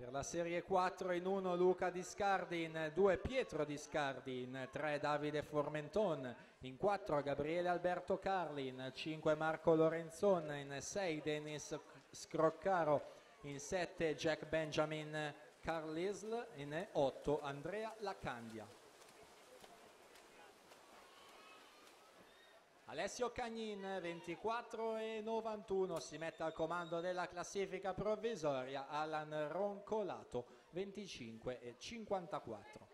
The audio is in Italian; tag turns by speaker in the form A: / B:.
A: Per la Serie 4 in 1 Luca Discardi, in 2 Pietro Discardi, in 3 Davide Formenton, in 4 Gabriele Alberto Carli, in 5 Marco Lorenzon, in 6 Denis Scroccaro, in 7 Jack Benjamin Carlisle, in 8 Andrea Lacandia. Alessio Cagnin 24,91 si mette al comando della classifica provvisoria, Alan Roncolato 25,54.